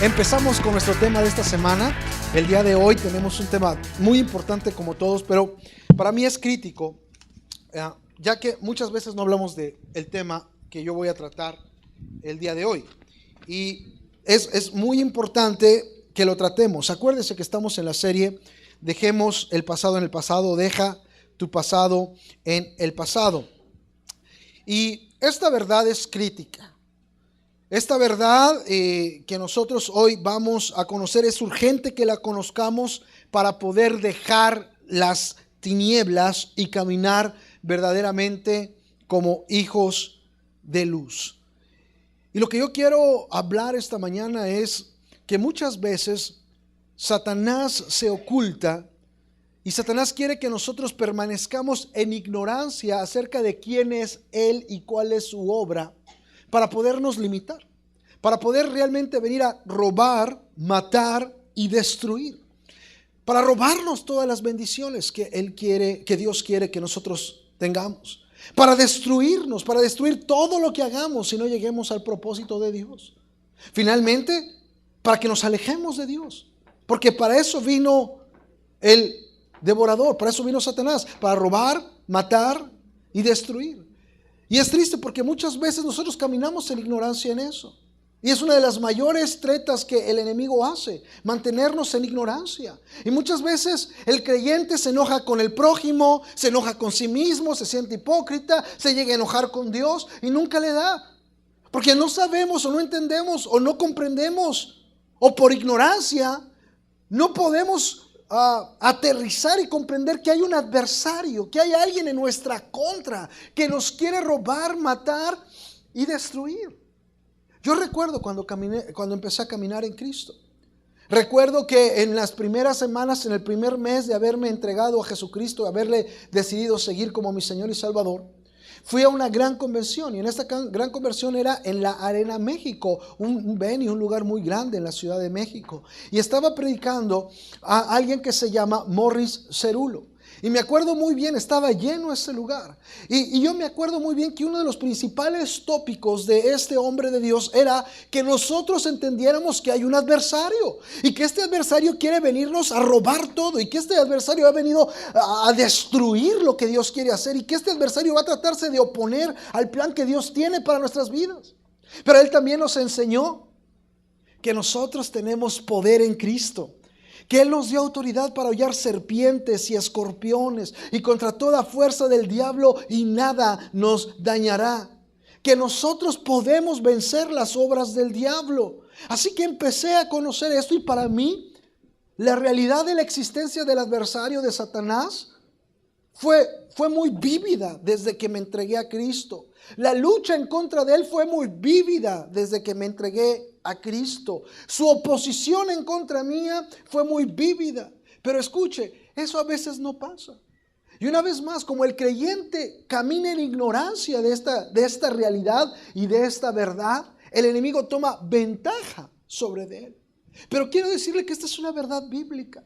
Empezamos con nuestro tema de esta semana. El día de hoy tenemos un tema muy importante como todos, pero para mí es crítico, ya que muchas veces no hablamos del tema que yo voy a tratar el día de hoy. Y es muy importante que lo tratemos. Acuérdense que estamos en la serie Dejemos el pasado en el pasado, deja tu pasado en el pasado. Y esta verdad es crítica. Esta verdad que nosotros hoy vamos a conocer es urgente que la conozcamos para poder dejar las tinieblas y caminar verdaderamente como hijos de luz. Y lo que yo quiero hablar esta mañana es que muchas veces Satanás se oculta y Satanás quiere que nosotros permanezcamos en ignorancia acerca de quién es Él y cuál es su obra, para podernos limitar, para poder realmente venir a robar, matar y destruir, para robarnos todas las bendiciones que Él quiere, que Dios quiere que nosotros tengamos, para destruirnos, para destruir todo lo que hagamos si no lleguemos al propósito de Dios. Finalmente, para que nos alejemos de Dios, porque para eso vino el devorador, para eso vino Satanás, para robar, matar y destruir. Y es triste porque muchas veces nosotros caminamos en ignorancia en eso. Y es una de las mayores tretas que el enemigo hace, mantenernos en ignorancia. Y muchas veces el creyente se enoja con el prójimo, se enoja con sí mismo, se siente hipócrita, se llega a enojar con Dios y nunca le da. Porque no sabemos o no entendemos o no comprendemos, o por ignorancia no podemos aterrizar y comprender que hay un adversario, que hay alguien en nuestra contra que nos quiere robar, matar y destruir. Yo recuerdo cuando empecé a caminar en Cristo. Recuerdo que en las primeras semanas, en el primer mes de haberme entregado a Jesucristo, haberle decidido seguir como mi Señor y Salvador, fui a una gran convención, y en esta gran convención era en la Arena México, un venue, un lugar muy grande en la Ciudad de México. Y estaba predicando a alguien que se llama Morris Cerulo. Y me acuerdo muy bien, estaba lleno ese lugar. Y yo me acuerdo muy bien que uno de los principales tópicos de este hombre de Dios era que nosotros entendiéramos que hay un adversario. Y que este adversario quiere venirnos a robar todo. Y que este adversario ha venido a destruir lo que Dios quiere hacer. Y que este adversario va a tratarse de oponer al plan que Dios tiene para nuestras vidas. Pero él también nos enseñó que nosotros tenemos poder en Cristo. Que Él nos dio autoridad para hollar serpientes y escorpiones y contra toda fuerza del diablo y nada nos dañará. Que nosotros podemos vencer las obras del diablo. Así que empecé a conocer esto y para mí la realidad de la existencia del adversario de Satanás fue muy vívida desde que me entregué a Cristo. La lucha en contra de él fue muy vívida desde que me entregué a Cristo. Su oposición en contra mía fue muy vívida. Pero escuche, eso a veces no pasa. Y una vez más, como el creyente camina en ignorancia de esta realidad y de esta verdad, el enemigo toma ventaja sobre él. Pero quiero decirle que esta es una verdad bíblica.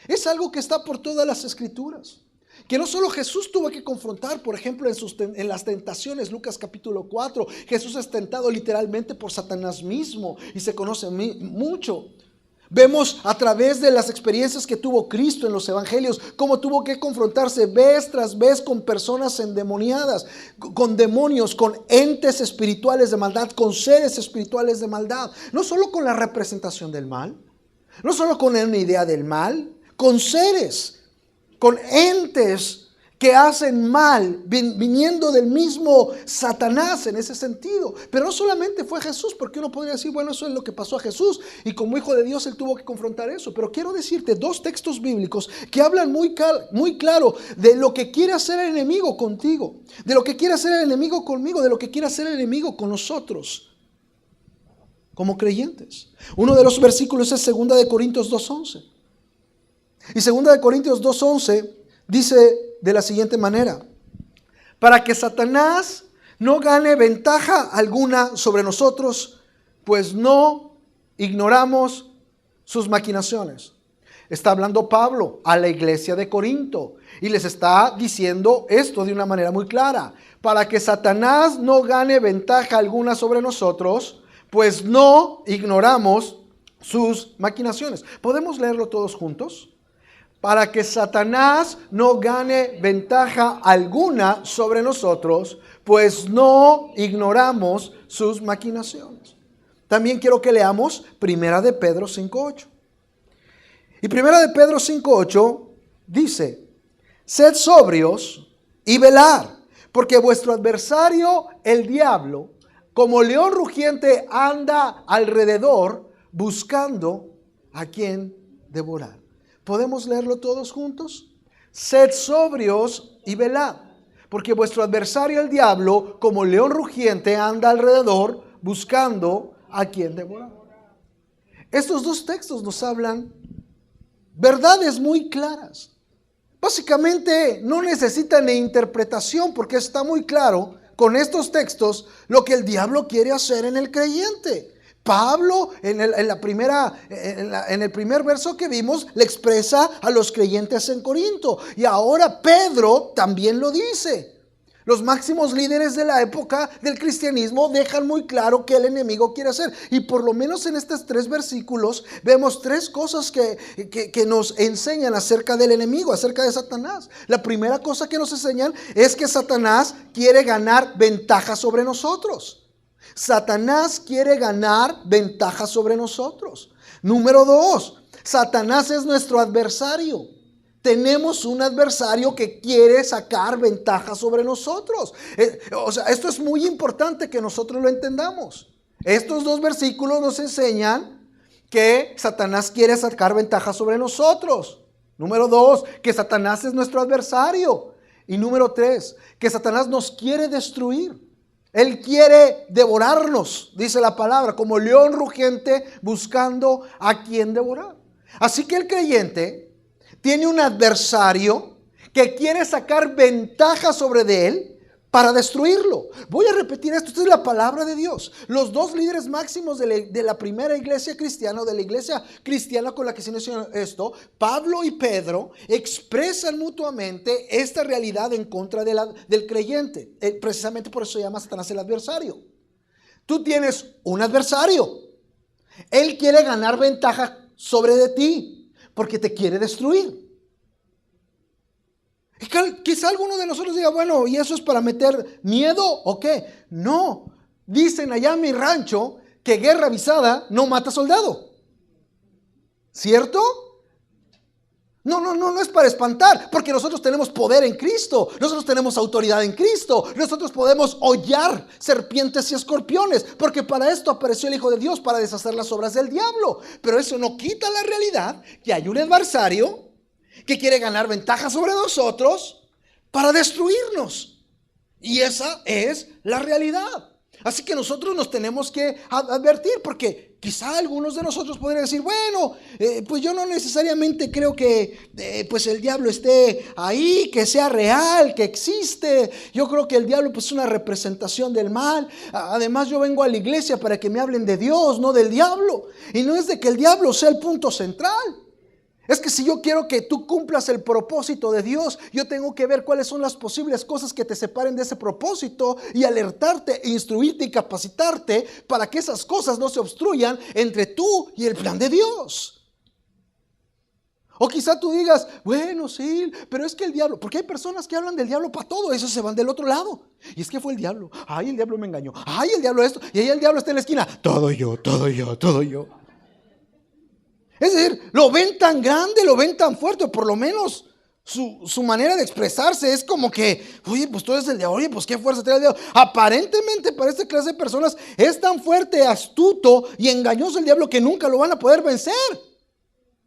Es algo que está por todas las escrituras. Que no solo Jesús tuvo que confrontar, por ejemplo, en las tentaciones, Lucas capítulo 4, Jesús es tentado literalmente por Satanás mismo y se conoce mucho. Vemos a través de las experiencias que tuvo Cristo en los evangelios, cómo tuvo que confrontarse vez tras vez con personas endemoniadas, con demonios, con entes espirituales de maldad, con seres espirituales de maldad. No solo con la representación del mal, no solo con una idea del mal, con seres, con entes que hacen mal, viniendo del mismo Satanás en ese sentido. Pero no solamente fue Jesús, porque uno podría decir, bueno, eso es lo que pasó a Jesús, y como hijo de Dios él tuvo que confrontar eso. Pero quiero decirte dos textos bíblicos que hablan muy claro de lo que quiere hacer el enemigo contigo, de lo que quiere hacer el enemigo conmigo, de lo que quiere hacer el enemigo con nosotros como creyentes. Uno de los versículos es 2 de Corintios 2:11. Y 2 de Corintios 2:11 dice de la siguiente manera: para que Satanás no gane ventaja alguna sobre nosotros, pues no ignoramos sus maquinaciones. Está hablando Pablo a la iglesia de Corinto y les está diciendo esto de una manera muy clara: para que Satanás no gane ventaja alguna sobre nosotros, pues no ignoramos sus maquinaciones. ¿Podemos leerlo todos juntos? Para que Satanás no gane ventaja alguna sobre nosotros, pues no ignoramos sus maquinaciones. También quiero que leamos Primera de Pedro 5:8. Y Primera de Pedro 5:8 dice: sed sobrios y velad, porque vuestro adversario, el diablo, como león rugiente, anda alrededor buscando a quien devorar. ¿Podemos leerlo todos juntos? Sed sobrios y velad, porque vuestro adversario, el diablo, como león rugiente, anda alrededor buscando a quien devorar. Estos dos textos nos hablan verdades muy claras. Básicamente no necesitan de interpretación, porque está muy claro con estos textos lo que el diablo quiere hacer en el creyente. Pablo en el primer verso que vimos le expresa a los creyentes en Corinto, y ahora Pedro también lo dice. Los máximos líderes de la época del cristianismo dejan muy claro qué el enemigo quiere hacer. Y por lo menos en estos 3 versículos vemos 3 cosas que nos enseñan acerca del enemigo, acerca de Satanás. La primera cosa que nos enseñan es que Satanás quiere ganar ventaja sobre nosotros. Satanás quiere ganar ventaja sobre nosotros. Número 2, Satanás es nuestro adversario. Tenemos un adversario que quiere sacar ventaja sobre nosotros. Esto es muy importante que nosotros lo entendamos. Estos 2 versículos nos enseñan que Satanás quiere sacar ventaja sobre nosotros. Número 2, que Satanás es nuestro adversario. Y número 3, que Satanás nos quiere destruir. Él quiere devorarnos, dice la palabra, como león rugiente buscando a quien devorar. Así que el creyente tiene un adversario que quiere sacar ventaja sobre de él para destruirlo. Voy a repetir esto, esta es la palabra de Dios. Los 2 líderes máximos de la primera iglesia cristiana, o de la iglesia cristiana con la que se inició esto, Pablo y Pedro, expresan mutuamente esta realidad en contra del creyente. Precisamente por eso se llama Satanás el adversario. Tú tienes un adversario. Él quiere ganar ventaja sobre de ti, porque te quiere destruir. Y quizá alguno de nosotros diga, bueno, ¿y eso es para meter miedo o qué? No, dicen allá en mi rancho que guerra avisada no mata soldado. ¿Cierto? No es para espantar, porque nosotros tenemos poder en Cristo, nosotros tenemos autoridad en Cristo, nosotros podemos hollar serpientes y escorpiones, porque para esto apareció el Hijo de Dios, para deshacer las obras del diablo. Pero eso no quita la realidad que hay un adversario que quiere ganar ventaja sobre nosotros para destruirnos, y esa es la realidad. Así que nosotros nos tenemos que advertir, porque quizá algunos de nosotros podrían decir, bueno, pues yo no necesariamente creo que pues el diablo esté ahí, que sea real, que existe. Yo creo que el diablo pues es una representación del mal. Además yo vengo a la iglesia para que me hablen de Dios, no del diablo. Y no es de que el diablo sea el punto central. Es que si yo quiero que tú cumplas el propósito de Dios, yo tengo que ver cuáles son las posibles cosas que te separen de ese propósito y alertarte, instruirte y capacitarte para que esas cosas no se obstruyan entre tú y el plan de Dios. O quizá tú digas, bueno, sí, pero es que el diablo, porque hay personas que hablan del diablo para todo, eso se van del otro lado. Y es que fue el diablo, ay, el diablo me engañó, ay, el diablo esto, y ahí el diablo está en la esquina, todo yo. Es decir, lo ven tan grande, lo ven tan fuerte, por lo menos su manera de expresarse es como que, oye, pues tú eres el diablo, oye, pues qué fuerza tiene el diablo. Aparentemente para esta clase de personas es tan fuerte, astuto y engañoso el diablo que nunca lo van a poder vencer.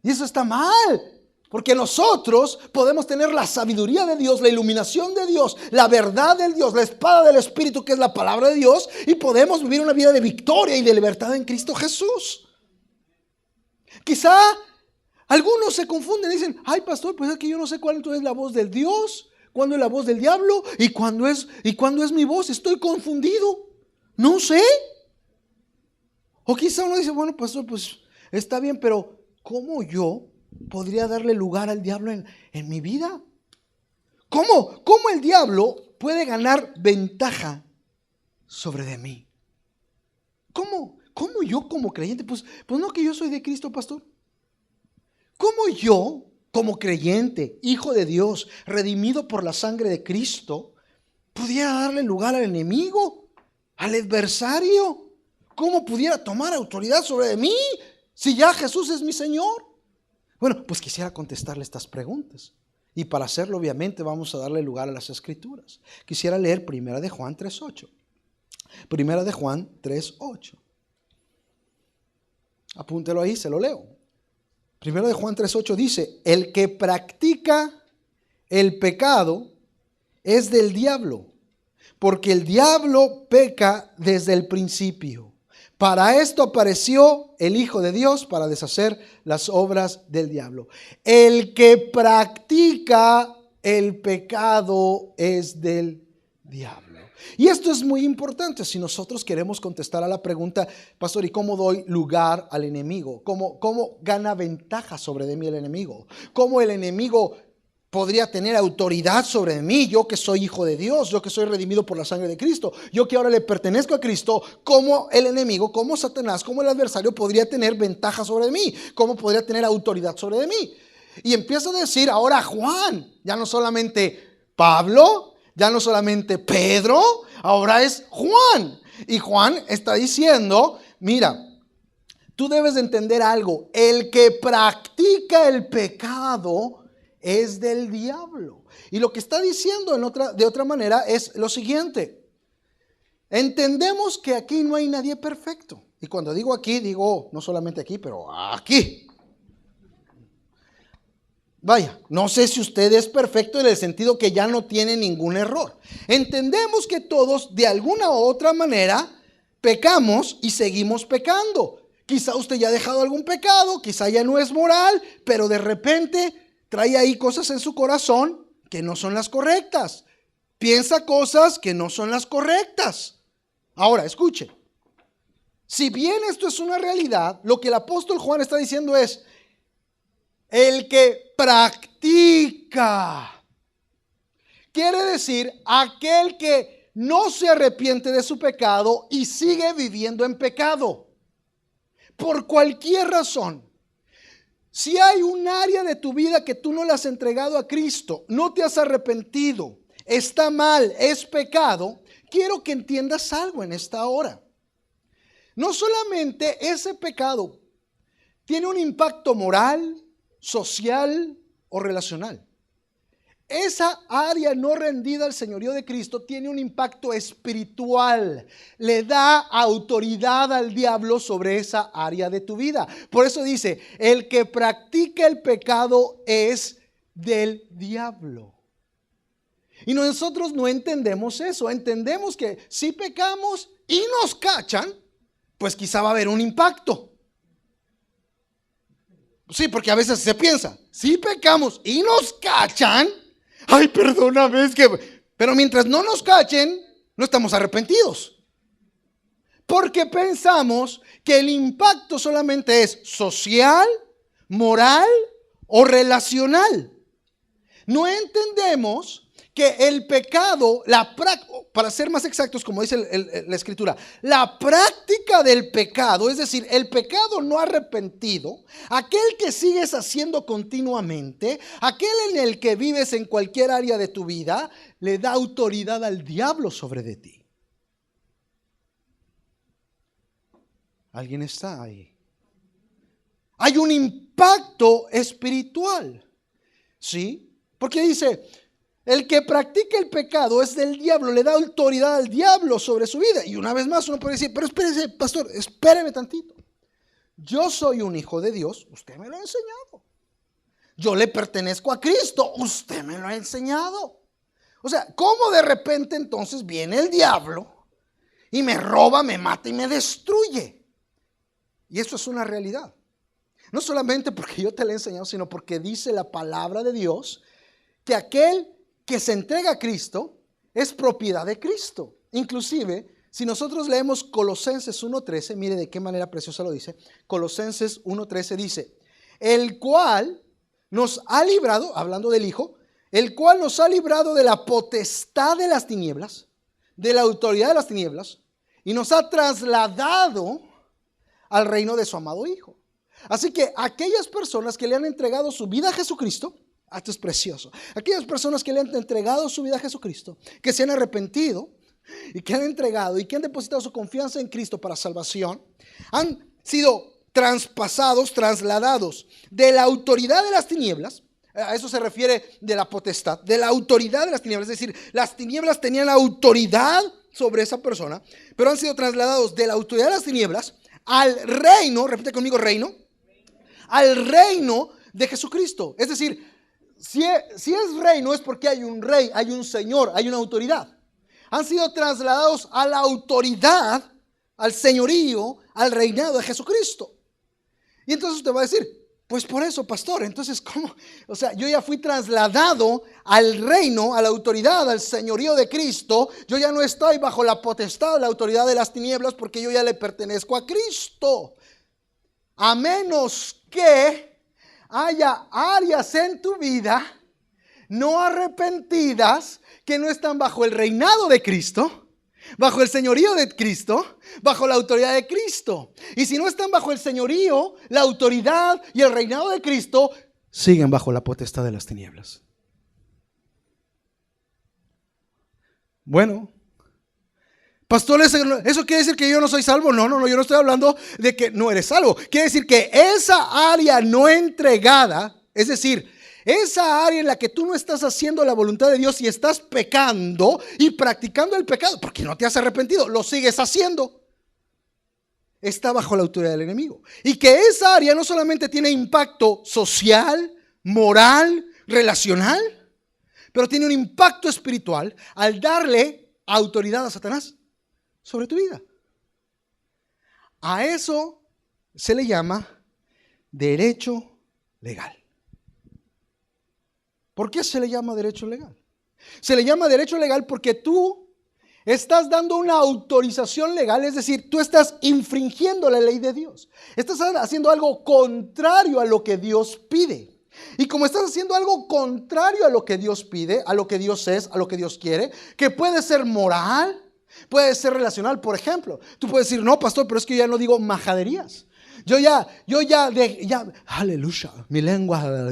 Y eso está mal, porque nosotros podemos tener la sabiduría de Dios, la iluminación de Dios, la verdad de Dios, la espada del Espíritu que es la palabra de Dios, y podemos vivir una vida de victoria y de libertad en Cristo Jesús. Quizá algunos se confunden y dicen, ay pastor, pues es que yo no sé cuándo es la voz del Dios, cuándo es la voz del diablo y cuándo es mi voz, estoy confundido, no sé. O quizá uno dice, bueno pastor, pues está bien, pero ¿cómo yo podría darle lugar al diablo en mi vida? ¿Cómo el diablo puede ganar ventaja sobre de mí? ¿Cómo ¿Cómo yo como creyente? Pues no, que yo soy de Cristo, pastor. ¿Cómo yo como creyente, hijo de Dios, redimido por la sangre de Cristo, pudiera darle lugar al enemigo, al adversario? ¿Cómo pudiera tomar autoridad sobre mí si ya Jesús es mi Señor? Bueno, pues quisiera contestarle estas preguntas. Y para hacerlo, obviamente, vamos a darle lugar a las Escrituras. Quisiera leer 1 de Juan 3:8. 1 de Juan 3:8. Apúntelo ahí, se lo leo. 1 de Juan 3:8 dice: el que practica el pecado es del diablo, porque el diablo peca desde el principio. Para esto apareció el Hijo de Dios, para deshacer las obras del diablo. El que practica el pecado es del diablo. Y esto es muy importante si nosotros queremos contestar a la pregunta, pastor, ¿y cómo doy lugar al enemigo? ¿Cómo gana ventaja sobre de mí el enemigo? ¿Cómo el enemigo podría tener autoridad sobre mí? Yo que soy hijo de Dios, yo que soy redimido por la sangre de Cristo, yo que ahora le pertenezco a Cristo. ¿Cómo el enemigo, cómo Satanás, cómo el adversario podría tener ventaja sobre mí? ¿Cómo podría tener autoridad sobre de mí? Y empieza a decir ahora Juan, ya no solamente Pablo, ya no solamente Pedro, ahora es Juan. Y Juan está diciendo, mira, tú debes de entender algo. El que practica el pecado es del diablo. Y lo que está diciendo de otra manera es lo siguiente. Entendemos que aquí no hay nadie perfecto. Y cuando digo aquí, digo no solamente aquí, pero aquí. Vaya, no sé si usted es perfecto en el sentido que ya no tiene ningún error. Entendemos que todos de alguna u otra manera pecamos y seguimos pecando. Quizá usted ya ha dejado algún pecado, quizá ya no es moral, pero de repente trae ahí cosas en su corazón que no son las correctas. Piensa cosas que no son las correctas. Ahora, escuche. Si bien esto es una realidad, lo que el apóstol Juan está diciendo es: el que practica, quiere decir aquel que no se arrepiente de su pecado y sigue viviendo en pecado. Por cualquier razón. Si hay un área de tu vida que tú no le has entregado a Cristo, no te has arrepentido, está mal, es pecado, quiero que entiendas algo en esta hora. No solamente ese pecado tiene un impacto moral, social o relacional. Esa área no rendida al señorío de Cristo tiene un impacto espiritual. Le da autoridad al diablo sobre esa área de tu vida. Por eso dice, el que practica el pecado es del diablo. Y nosotros no entendemos eso. Entendemos que si pecamos y nos cachan, pues quizá va a haber un impacto. Sí, porque a veces se piensa, si pecamos y nos cachan, ay, perdóname, es que... Pero mientras no nos cachen, no estamos arrepentidos. Porque pensamos que el impacto solamente es social, moral o relacional. No entendemos que el pecado, para ser más exactos, como dice la escritura, la práctica del pecado, es decir, el pecado no arrepentido, aquel que sigues haciendo continuamente, aquel en el que vives en cualquier área de tu vida, le da autoridad al diablo sobre de ti. ¿Alguien está ahí? Hay un impacto espiritual, ¿sí? Porque dice, el que practica el pecado es del diablo, le da autoridad al diablo sobre su vida. Y una vez más uno puede decir, pero espérese, pastor, espéreme tantito. Yo soy un hijo de Dios, usted me lo ha enseñado. Yo le pertenezco a Cristo, usted me lo ha enseñado. O sea, ¿cómo de repente entonces viene el diablo y me roba, me mata y me destruye? Y eso es una realidad. No solamente porque yo te lo he enseñado, sino porque dice la palabra de Dios que aquel que se entrega a Cristo es propiedad de Cristo. Inclusive, si nosotros leemos Colosenses 1:13, mire de qué manera preciosa lo dice. Colosenses 1:13 dice, el cual nos ha librado, hablando del Hijo, el cual nos ha librado de la potestad de las tinieblas, de la autoridad de las tinieblas, y nos ha trasladado al reino de su amado Hijo. Así que aquellas personas que le han entregado su vida a Jesucristo, esto es precioso, aquellas personas que le han entregado su vida a Jesucristo, que se han arrepentido y que han entregado y que han depositado su confianza en Cristo para salvación, han sido traspasados, trasladados de la autoridad de las tinieblas. A eso se refiere de la potestad, de la autoridad de las tinieblas. Es decir, las tinieblas tenían autoridad sobre esa persona, pero han sido trasladados de la autoridad de las tinieblas al reino, repite conmigo, reino, al reino de Jesucristo. Es decir, si es reino es porque hay un rey, hay un señor, hay una autoridad. Han sido trasladados a la autoridad, al señorío, al reinado de Jesucristo. Y entonces usted va a decir, pues por eso, pastor, entonces ¿cómo? O sea, yo ya fui trasladado al reino, a la autoridad, al señorío de Cristo. Yo ya no estoy bajo la potestad, la autoridad de las tinieblas, porque yo ya le pertenezco a Cristo. A menos que haya áreas en tu vida no arrepentidas que no están bajo el reinado de Cristo, bajo el señorío de Cristo, bajo la autoridad de Cristo. Y si no están bajo el señorío, la autoridad y el reinado de Cristo, siguen bajo la potestad de las tinieblas. Bueno, pastor, ¿eso quiere decir que yo no soy salvo? No, yo no estoy hablando de que no eres salvo. Quiere decir que esa área no entregada, es decir, esa área en la que tú no estás haciendo la voluntad de Dios y estás pecando y practicando el pecado, porque no te has arrepentido, lo sigues haciendo, está bajo la autoridad del enemigo. Y que esa área no solamente tiene impacto social, moral, relacional, pero tiene un impacto espiritual al darle autoridad a Satanás sobre tu vida. A eso se le llama derecho legal. ¿Por qué se le llama derecho legal? Se le llama derecho legal porque tú estás dando una autorización legal, es decir, tú estás infringiendo la ley de Dios. Estás haciendo algo contrario a lo que Dios pide. Y como estás haciendo algo contrario a lo que Dios pide, a lo que Dios es, a lo que Dios quiere, que puede ser moral, puede ser relacional. Por ejemplo, tú puedes decir, no, pastor, pero es que yo ya no digo majaderías. Yo ya, aleluya, mi lengua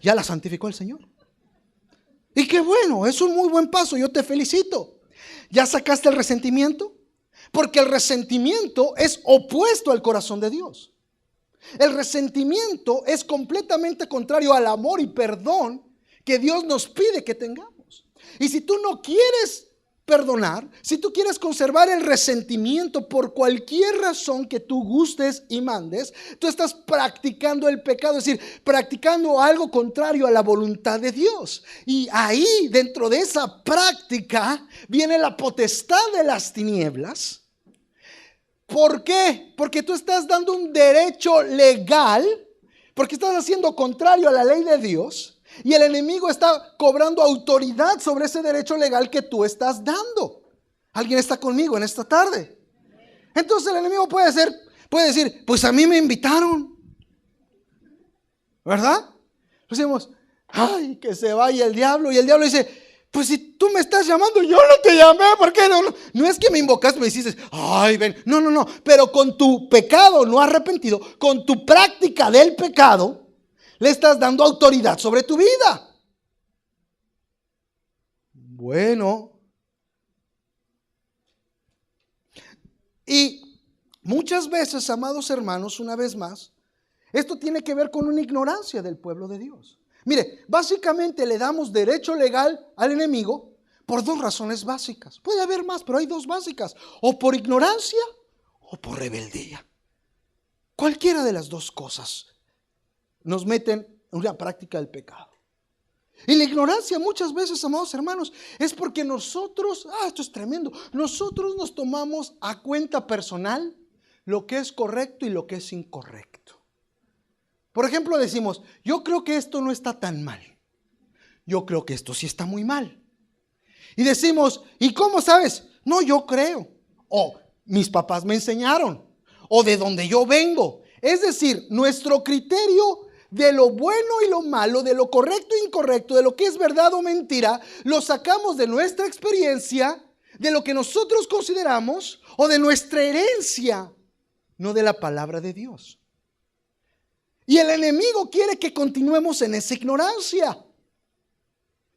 ya la santificó el Señor. Y qué bueno, es un muy buen paso, yo te felicito. ¿Ya sacaste el resentimiento? Porque el resentimiento es opuesto al corazón de Dios. El resentimiento es completamente contrario al amor y perdón que Dios nos pide que tengamos. Y si tú no quieres perdonar, si tú quieres conservar el resentimiento por cualquier razón que tú gustes y mandes, tú estás practicando el pecado, es decir, practicando algo contrario a la voluntad de Dios. Y ahí, dentro de esa práctica, viene la potestad de las tinieblas. ¿Por qué? Porque tú estás dando un derecho legal, porque estás haciendo contrario a la ley de Dios. Y el enemigo está cobrando autoridad sobre ese derecho legal que tú estás dando. ¿Alguien está conmigo en esta tarde? Entonces el enemigo puede decir, pues a mí me invitaron, ¿verdad? Decimos, ay, que se vaya el diablo. Y el diablo dice, pues si tú me estás llamando, yo no te llamé. ¿Por qué no? No es que me invocaste, me dijiste, ay, ven. No. Pero con tu pecado no arrepentido, con tu práctica del pecado, le estás dando autoridad sobre tu vida. Bueno. Y muchas veces, amados hermanos, una vez más, esto tiene que ver con una ignorancia del pueblo de Dios. Mire, básicamente le damos derecho legal al enemigo por dos razones básicas. Puede haber más, pero hay dos básicas. O por ignorancia o por rebeldía. Cualquiera de las dos cosas nos meten en una práctica del pecado. Y la ignorancia muchas veces, amados hermanos, es porque nosotros, esto es tremendo, nosotros nos tomamos a cuenta personal lo que es correcto y lo que es incorrecto. Por ejemplo, decimos, yo creo que esto no está tan mal. Yo creo que esto sí está muy mal. Y decimos, ¿y cómo sabes? No, yo creo. O mis papás me enseñaron. O de donde yo vengo. Es decir, nuestro criterio de lo bueno y lo malo, de lo correcto e incorrecto, de lo que es verdad o mentira, lo sacamos de nuestra experiencia, de lo que nosotros consideramos o de nuestra herencia. no de la palabra de Dios. Y el enemigo quiere que continuemos en esa ignorancia.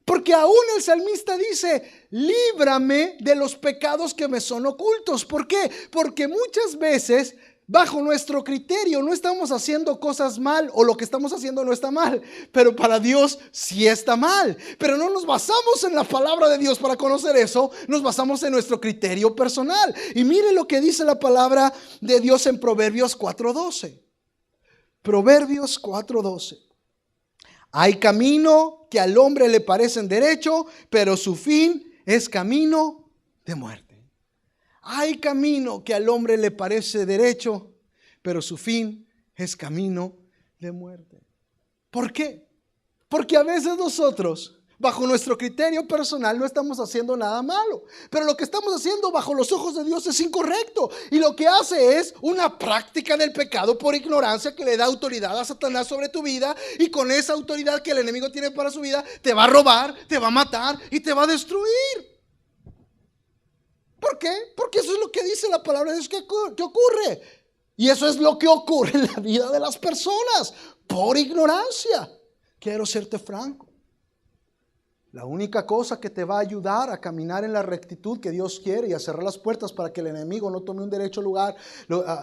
Porque aún el salmista dice: líbrame de los pecados que me son ocultos. ¿Por qué? Porque muchas veces, bajo nuestro criterio, no estamos haciendo cosas mal, o lo que estamos haciendo no está mal, pero para Dios sí está mal. Pero no nos basamos en la palabra de Dios para conocer eso, nos basamos en nuestro criterio personal. Y mire lo que dice la palabra de Dios en Proverbios 4:12. Proverbios 4:12. Hay camino que al hombre le parecen derecho, pero su fin es camino de muerte. Hay camino que al hombre le parece derecho, pero su fin es camino de muerte. ¿Por qué? Porque a veces nosotros, bajo nuestro criterio personal, no estamos haciendo nada malo, pero lo que estamos haciendo bajo los ojos de Dios es incorrecto. Y lo que hace es una práctica del pecado por ignorancia que le da autoridad a Satanás sobre tu vida. Y con esa autoridad que el enemigo tiene para su vida, te va a robar, te va a matar y te va a destruir. ¿Por qué? Porque eso es lo que dice la palabra de Dios que ocurre. Y eso es lo que ocurre en la vida de las personas, por ignorancia. Quiero serte franco. La única cosa que te va a ayudar a caminar en la rectitud que Dios quiere y a cerrar las puertas para que el enemigo no tome un derecho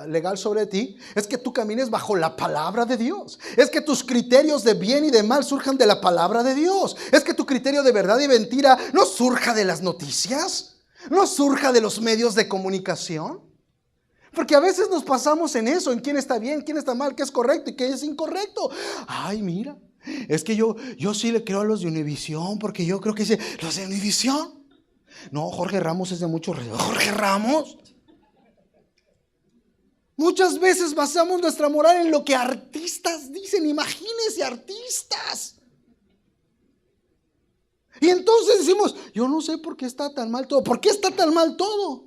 legal sobre ti, es que tú camines bajo la palabra de Dios. Es que tus criterios de bien y de mal surjan de la palabra de Dios. Es que tu criterio de verdad y mentira no surja de las noticias, no surja de los medios de comunicación. Porque a veces nos pasamos en eso, en quién está bien, quién está mal, qué es correcto y qué es incorrecto. Ay, mira, es que yo sí le creo a los de Univisión, porque yo creo que los de Univisión. No, Jorge Ramos es de mucho respeto. Jorge Ramos. Muchas veces basamos nuestra moral en lo que artistas dicen. Imagínense, artistas. Y entonces decimos: yo no sé por qué está tan mal todo. ¿Por qué está tan mal todo?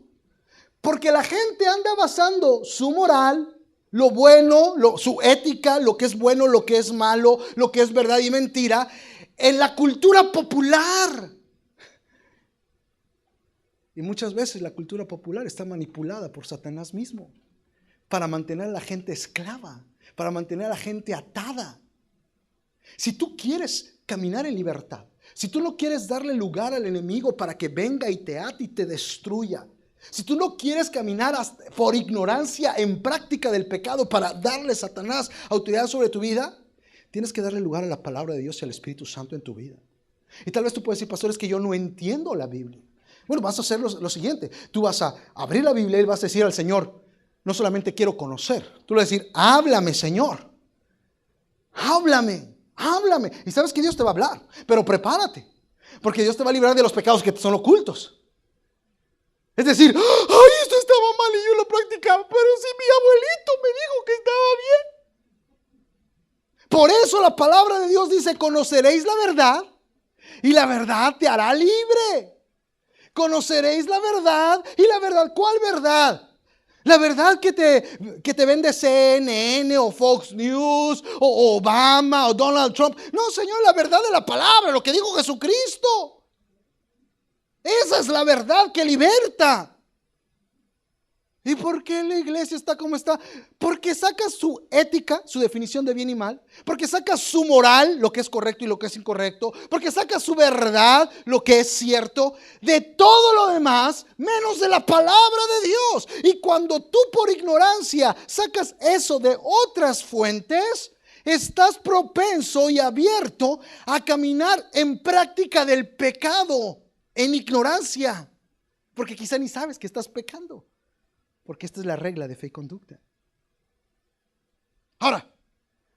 Porque la gente anda basando su moral, lo bueno, su ética, lo que es bueno, lo que es malo, lo que es verdad y mentira, en la cultura popular. Y muchas veces la cultura popular está manipulada por Satanás mismo para mantener a la gente esclava, para mantener a la gente atada. Si tú quieres caminar en libertad, si tú no quieres darle lugar al enemigo para que venga y te ate y te destruya, si tú no quieres caminar por ignorancia en práctica del pecado para darle a Satanás autoridad sobre tu vida, tienes que darle lugar a la palabra de Dios y al Espíritu Santo en tu vida. Y tal vez tú puedes decir: pastor, es que yo no entiendo la Biblia. Bueno, vas a hacer lo siguiente. Tú vas a abrir la Biblia y vas a decir al Señor: no solamente quiero conocer. Tú le vas a decir: háblame, Señor. Háblame. Y sabes que Dios te va a hablar, pero prepárate, porque Dios te va a librar de los pecados que te son ocultos. Es decir: ay, esto estaba mal y yo lo practicaba, pero si mi abuelito me dijo que estaba bien. Por eso la palabra de Dios dice: conoceréis la verdad y la verdad te hará libre. Conoceréis la verdad y la verdad. ¿Cuál verdad? La verdad que te vende CNN o Fox News o Obama o Donald Trump. No, Señor, la verdad de la palabra, lo que dijo Jesucristo. Esa es la verdad que liberta. ¿Y por qué la iglesia está como está? Porque saca su ética, su definición de bien y mal. Porque saca su moral, lo que es correcto y lo que es incorrecto. Porque saca su verdad, lo que es cierto. De todo lo demás, menos de la palabra de Dios. Y cuando tú por ignorancia sacas eso de otras fuentes, estás propenso y abierto a caminar en práctica del pecado, en ignorancia. Porque quizá ni sabes que estás pecando. Porque esta es la regla de fe y conducta. Ahora,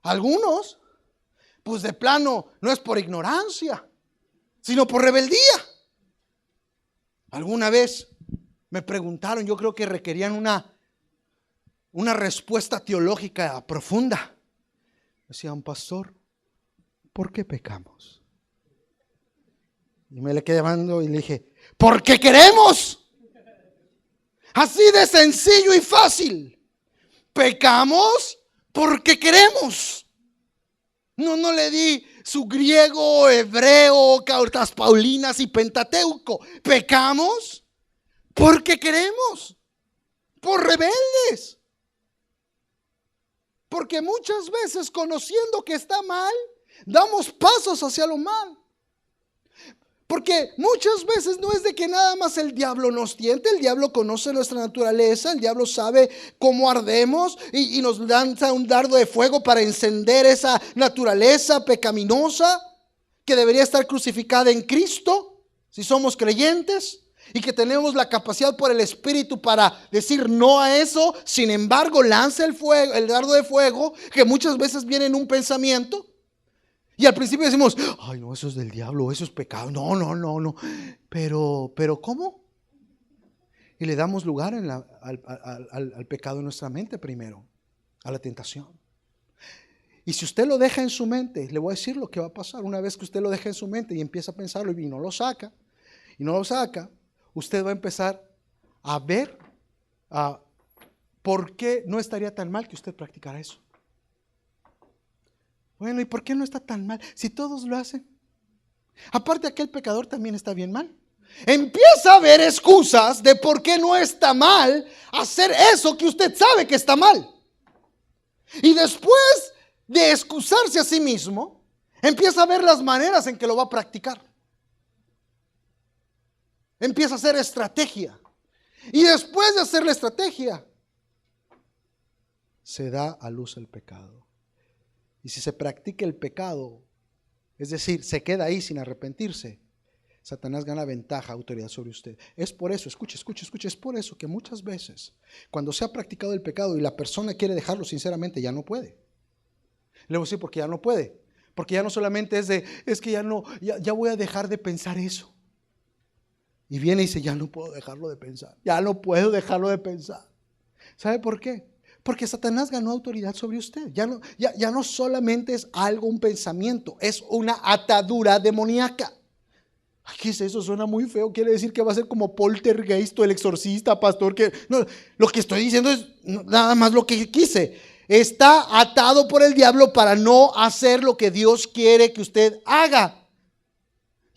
algunos, pues de plano, no es por ignorancia, sino por rebeldía. Alguna vez me preguntaron, yo creo que requerían una respuesta teológica profunda. Decían: pastor, ¿por qué pecamos? Y me le quedé llamando y le dije: porque queremos. Así de sencillo y fácil. Pecamos porque queremos. No le di su griego, hebreo, cartas paulinas y pentateuco. Pecamos porque queremos. Por rebeldes. Porque muchas veces, conociendo que está mal, damos pasos hacia lo mal. Porque muchas veces no es de que nada más el diablo nos tiente. El diablo conoce nuestra naturaleza. El diablo sabe cómo ardemos y nos lanza un dardo de fuego para encender esa naturaleza pecaminosa que debería estar crucificada en Cristo, si somos creyentes, y que tenemos la capacidad por el Espíritu para decir no a eso. Sin embargo, lanza el fuego, el dardo de fuego, que muchas veces viene en un pensamiento. Y al principio decimos, ay no, eso es del diablo, eso es pecado. No. Pero ¿cómo? Y le damos lugar al pecado en nuestra mente primero, a la tentación. Y si usted lo deja en su mente, le voy a decir lo que va a pasar. Una vez que usted lo deja en su mente y empieza a pensarlo y no lo saca, usted va a empezar a ver por qué no estaría tan mal que usted practicara eso. Bueno, ¿y por qué no está tan mal? Si todos lo hacen. Aparte, aquel pecador también está bien mal. Empieza a ver excusas de por qué no está mal hacer eso que usted sabe que está mal. Y después de excusarse a sí mismo, empieza a ver las maneras en que lo va a practicar. Empieza a hacer estrategia. Y después de hacer la estrategia, se da a luz el pecado. Y si se practica el pecado, es decir, se queda ahí sin arrepentirse, Satanás gana ventaja, autoridad sobre usted. Es por eso, escuche, es por eso que muchas veces, cuando se ha practicado el pecado y la persona quiere dejarlo sinceramente, ya no puede. Le voy a decir porque ya no puede. Porque ya no solamente es que ya voy a dejar de pensar eso. Y viene y dice, ya no puedo dejarlo de pensar. Ya no puedo dejarlo de pensar. ¿Sabe por qué? Porque Satanás ganó autoridad sobre usted. Ya no solamente es algo, un pensamiento, es una atadura demoníaca. Ay, ¿qué es eso? Suena muy feo. Quiere decir que va a ser como poltergeist o el exorcista, pastor. No, lo que estoy diciendo es nada más lo que quise. Está atado por el diablo para no hacer lo que Dios quiere que usted haga.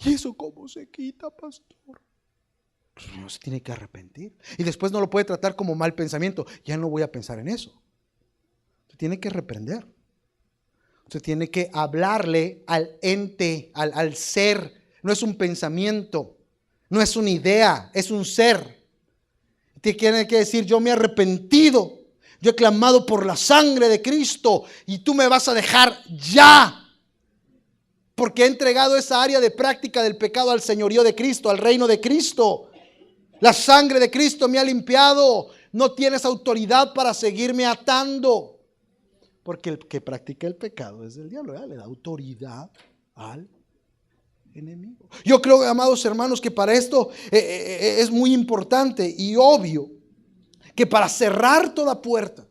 ¿Y eso cómo se quita, pastor? Pues uno se tiene que arrepentir. Y después no lo puede tratar como mal pensamiento. Ya no voy a pensar en eso. Usted tiene que reprender. Usted tiene que hablarle al ente, al ser. No es un pensamiento, no es una idea, es un ser. Tiene que decir, yo me he arrepentido. Yo he clamado por la sangre de Cristo y tú me vas a dejar ya. Porque he entregado esa área de práctica del pecado al señorío de Cristo, al reino de Cristo. La sangre de Cristo me ha limpiado. No tienes autoridad para seguirme atando. Porque el que practica el pecado es del diablo, ¿verdad? Le da autoridad al enemigo. Yo creo, amados hermanos, que para esto es muy importante y obvio que para cerrar toda puerta,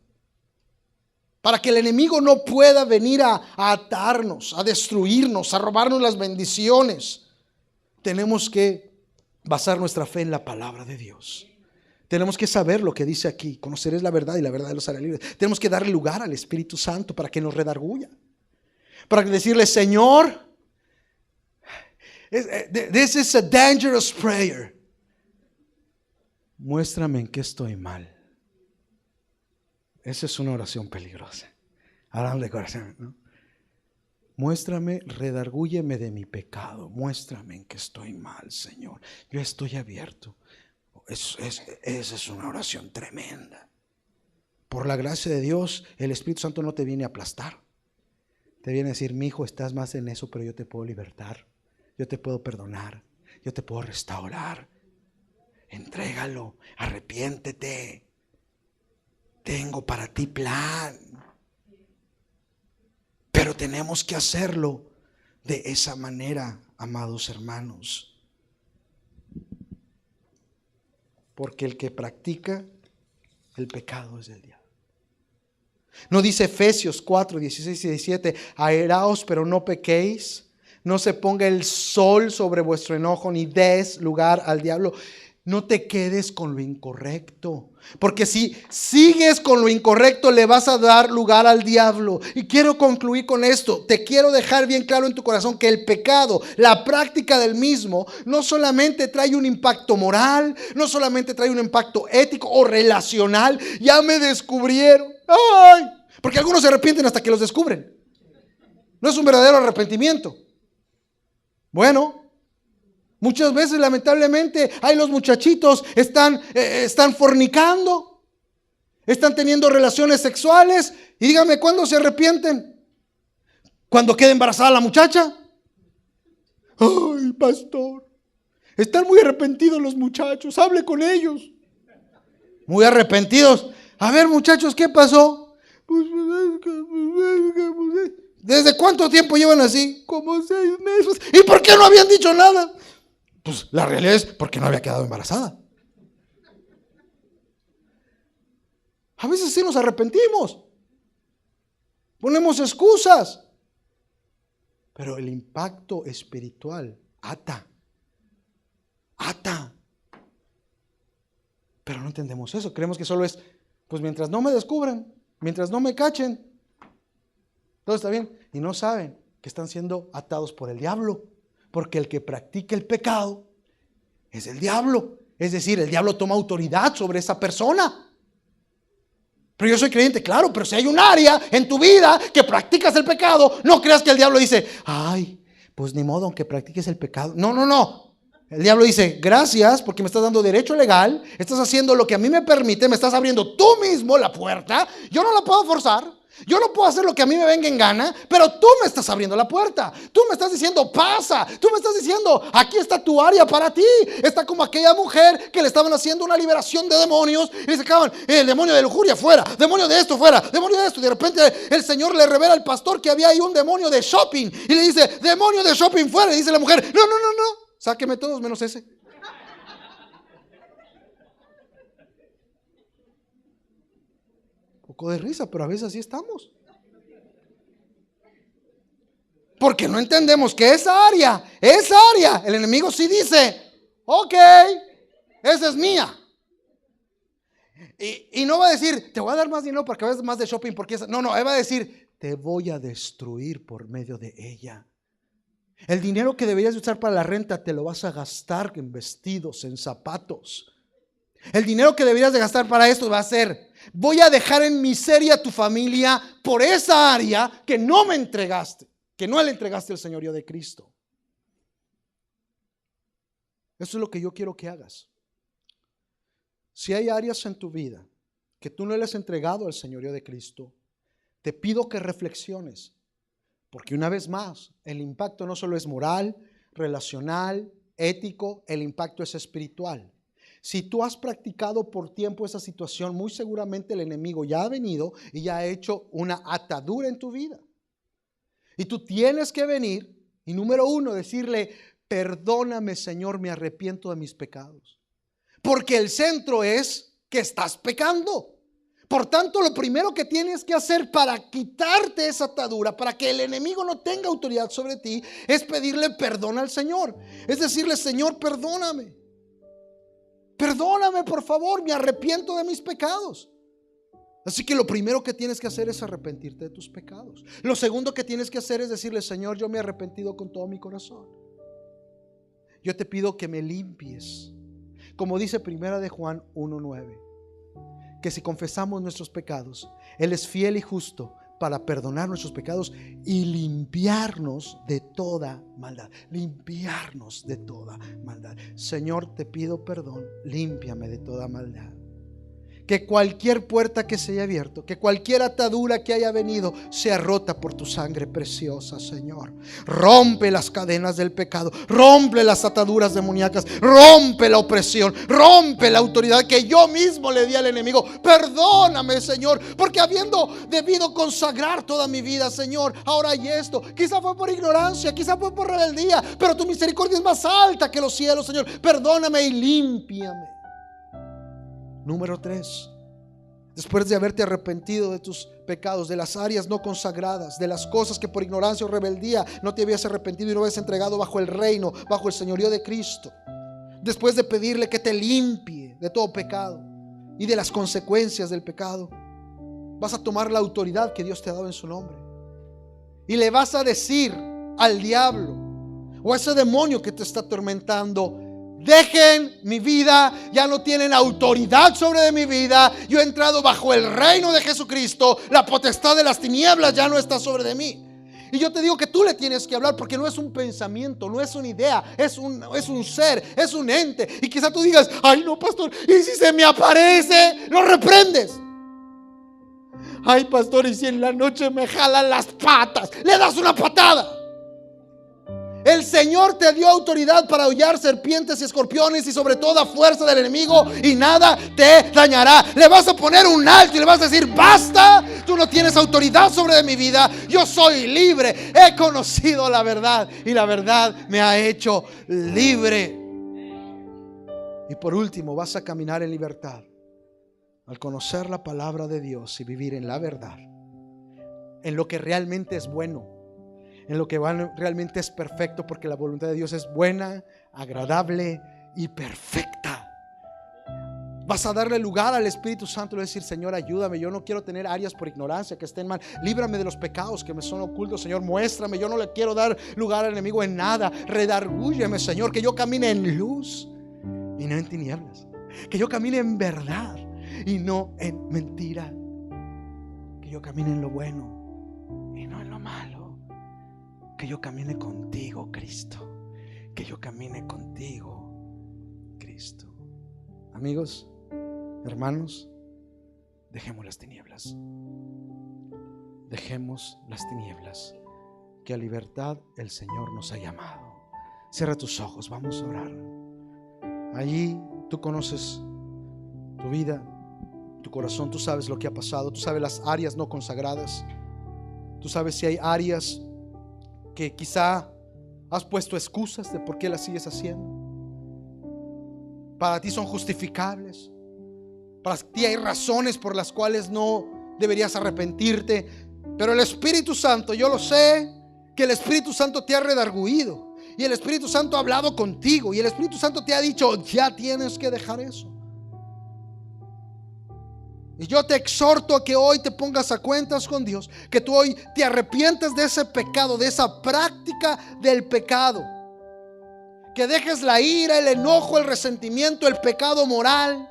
para que el enemigo no pueda venir a atarnos, a destruirnos, a robarnos las bendiciones, tenemos que basar nuestra fe en la palabra de Dios. Tenemos que saber lo que dice aquí. Conoceréis la verdad y la verdad los hará libres. Tenemos que darle lugar al Espíritu Santo para que nos redarguya. Para decirle, Señor, this is a dangerous prayer. Muéstrame en qué estoy mal. Esa es una oración peligrosa. Hablando de corazón, ¿no? Muéstrame, redargúyeme de mi pecado. Muéstrame en que estoy mal, Señor. Yo estoy abierto. Esa es una oración tremenda. Por la gracia de Dios, el Espíritu Santo no te viene a aplastar. Te viene a decir, mi hijo, estás más en eso, pero yo te puedo libertar. Yo te puedo perdonar. Yo te puedo restaurar. Entrégalo. Arrepiéntete. Tengo para ti plan. Pero tenemos que hacerlo de esa manera, amados hermanos. Porque el que practica el pecado es del diablo. ¿No dice Efesios 4, 16 y 17? Airaos, pero no pequéis. No se ponga el sol sobre vuestro enojo, ni des lugar al diablo. No te quedes con lo incorrecto, porque si sigues con lo incorrecto le vas a dar lugar al diablo. Y quiero concluir con esto. Te quiero dejar bien claro en tu corazón que el pecado, la práctica del mismo, no solamente trae un impacto moral, no solamente trae un impacto ético o relacional. Ya me descubrieron. ¡Ay! Porque algunos se arrepienten hasta que los descubren. No es un verdadero arrepentimiento. Bueno, muchas veces lamentablemente hay los muchachitos están fornicando, están teniendo relaciones sexuales, y dígame, ¿cuándo se arrepienten? ¿Cuando queda embarazada la muchacha? Ay, pastor, están muy arrepentidos los muchachos, hable con ellos. Muy arrepentidos. A ver, muchachos, ¿qué pasó? ¿Desde cuánto tiempo llevan así? Como 6 meses. ¿Y por qué no habían dicho nada? Pues la realidad es porque no había quedado embarazada. A veces sí nos arrepentimos, ponemos excusas, pero el impacto espiritual ata. Pero no entendemos eso, creemos que solo es, pues mientras no me descubran, mientras no me cachen, todo está bien. Y no saben que están siendo atados por el diablo, porque el que practica el pecado es el diablo. Es decir, el diablo toma autoridad sobre esa persona. Pero yo soy creyente, claro, pero si hay un área en tu vida que practicas el pecado, no creas que el diablo dice, ay, pues ni modo, aunque practiques el pecado. No. El diablo dice, gracias porque me estás dando derecho legal, estás haciendo lo que a mí me permite, me estás abriendo tú mismo la puerta, yo no la puedo forzar, yo no puedo hacer lo que a mí me venga en gana, pero tú me estás abriendo la puerta, tú me estás diciendo, pasa, tú me estás diciendo, aquí está tu área para ti. Está como aquella mujer que le estaban haciendo una liberación de demonios y le sacaban el demonio de lujuria fuera, demonio de esto fuera, demonio de esto, y de repente el Señor le revela al pastor que había ahí un demonio de shopping y le dice, demonio de shopping fuera, y dice la mujer, no, sáqueme todos menos ese. Poco de risa, pero a veces así estamos. Porque no entendemos que esa área, el enemigo sí dice, ok, esa es mía. Y no va a decir, te voy a dar más dinero para que vayas más de shopping, porque esa. No, él va a decir, te voy a destruir por medio de ella. El dinero que deberías usar para la renta te lo vas a gastar en vestidos, en zapatos. El dinero que deberías de gastar para esto va a ser, voy a dejar en miseria a tu familia por esa área que no me entregaste, que no le entregaste el señorío de Cristo. Eso es lo que yo quiero que hagas. Si hay áreas en tu vida que tú no le has entregado al señorío de Cristo, te pido que reflexiones. Porque una vez más, el impacto no solo es moral, relacional, ético, el impacto es espiritual. Si tú has practicado por tiempo esa situación, muy seguramente el enemigo ya ha venido y ya ha hecho una atadura en tu vida. Y tú tienes que venir y número 1, decirle, perdóname Señor, me arrepiento de mis pecados. Porque el centro es que estás pecando. Por tanto, lo primero que tienes que hacer para quitarte esa atadura, para que el enemigo no tenga autoridad sobre ti, es pedirle perdón al Señor. Es decirle, Señor, perdóname. Perdóname, por favor, me arrepiento de mis pecados. Así que lo primero que tienes que hacer es arrepentirte de tus pecados. Lo segundo que tienes que hacer es decirle, Señor, yo me he arrepentido con todo mi corazón. Yo te pido que me limpies. Como dice Primera de Juan 1:9. Que si confesamos nuestros pecados, Él es fiel y justo para perdonar nuestros pecados y limpiarnos de toda maldad. Limpiarnos de toda maldad. Señor, te pido perdón, límpiame de toda maldad. Que cualquier puerta que se haya abierto, que cualquier atadura que haya venido, sea rota por tu sangre preciosa, Señor. Rompe las cadenas del pecado, rompe las ataduras demoníacas, rompe la opresión, rompe la autoridad que yo mismo le di al enemigo. Perdóname, Señor, porque habiendo debido consagrar toda mi vida, Señor, ahora hay esto. Quizá fue por ignorancia, quizá fue por rebeldía, pero tu misericordia es más alta que los cielos, Señor. Perdóname y límpiame. Número 3, después de haberte arrepentido de tus pecados, de las áreas no consagradas, de las cosas que por ignorancia o rebeldía no te habías arrepentido y no habías entregado bajo el reino, bajo el señorío de Cristo, después de pedirle que te limpie de todo pecado y de las consecuencias del pecado, vas a tomar la autoridad que Dios te ha dado en su nombre y le vas a decir al diablo o a ese demonio que te está atormentando, dejen mi vida, ya no tienen autoridad sobre mi vida. Yo he entrado bajo el reino de Jesucristo, la potestad de las tinieblas ya no está sobre de mí. Y yo te digo que tú le tienes que hablar, porque no es un pensamiento, no es una idea, es un ser, es un ente. Y quizá tú digas: ay no, pastor, y si se me aparece, lo reprendes. Ay, pastor, y si en la noche me jalan las patas, le das una patada. El Señor te dio autoridad para hollar serpientes y escorpiones y sobre toda fuerza del enemigo, y nada te dañará. Le vas a poner un alto y le vas a decir: basta, tú no tienes autoridad sobre mi vida. Yo soy libre, he conocido la verdad y la verdad me ha hecho libre. Y por último, vas a caminar en libertad al conocer la palabra de Dios y vivir en la verdad, en lo que realmente es bueno, en lo que realmente es perfecto, porque la voluntad de Dios es buena, agradable y perfecta. Vas a darle lugar al Espíritu Santo y decir: Señor, ayúdame, yo no quiero tener áreas por ignorancia que estén mal. Líbrame de los pecados que me son ocultos, Señor, muéstrame. Yo no le quiero dar lugar al enemigo en nada. Redargúyeme, Señor, que yo camine en luz y no en tinieblas, que yo camine en verdad y no en mentira, que yo camine en lo bueno y no en lo malo, que yo camine contigo, Cristo, que yo camine contigo, Cristo. Amigos, hermanos, dejemos las tinieblas, dejemos las tinieblas, que a libertad el Señor nos ha llamado. Cierra tus ojos, vamos a orar. Allí tú conoces tu vida, tu corazón, tú sabes lo que ha pasado, tú sabes las áreas no consagradas, tú sabes si hay áreas que quizá has puesto excusas de por qué las sigues haciendo. Para ti son justificables, para ti hay razones por las cuales no deberías arrepentirte, pero el Espíritu Santo, yo lo sé, que el Espíritu Santo te ha redarguido, y el Espíritu Santo ha hablado contigo, y el Espíritu Santo te ha dicho: ya tienes que dejar eso. Y yo te exhorto a que hoy te pongas a cuentas con Dios, que tú hoy te arrepientes de ese pecado, de esa práctica del pecado, que dejes la ira, el enojo, el resentimiento, el pecado moral,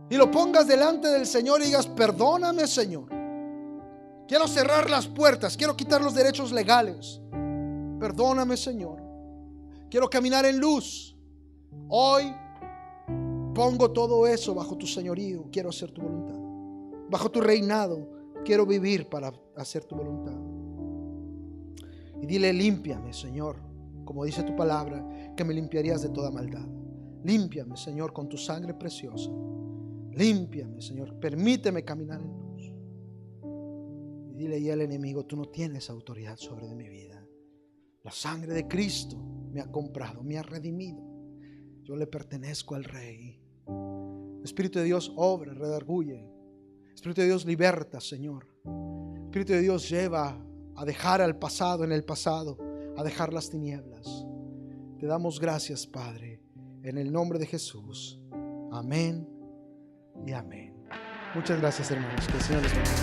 y lo pongas delante del Señor y digas: perdóname, Señor, quiero cerrar las puertas, quiero quitar los derechos legales, perdóname, Señor, quiero caminar en luz. Hoy pongo todo eso bajo tu señorío, quiero hacer tu voluntad. Bajo tu reinado quiero vivir para hacer tu voluntad. Y dile: límpiame, Señor, como dice tu palabra, que me limpiarías de toda maldad. Límpiame, Señor, con tu sangre preciosa. Límpiame, Señor, permíteme caminar en luz. Y dile ya al enemigo: tú no tienes autoridad sobre mi vida. La sangre de Cristo me ha comprado, me ha redimido. Yo le pertenezco al Rey. Espíritu de Dios obra, redarguye. Espíritu de Dios liberta, Señor. Espíritu de Dios lleva a dejar al pasado en el pasado, a dejar las tinieblas. Te damos gracias, Padre, en el nombre de Jesús. Amén y amén. Muchas gracias, hermanos. Que el Señor les bendiga.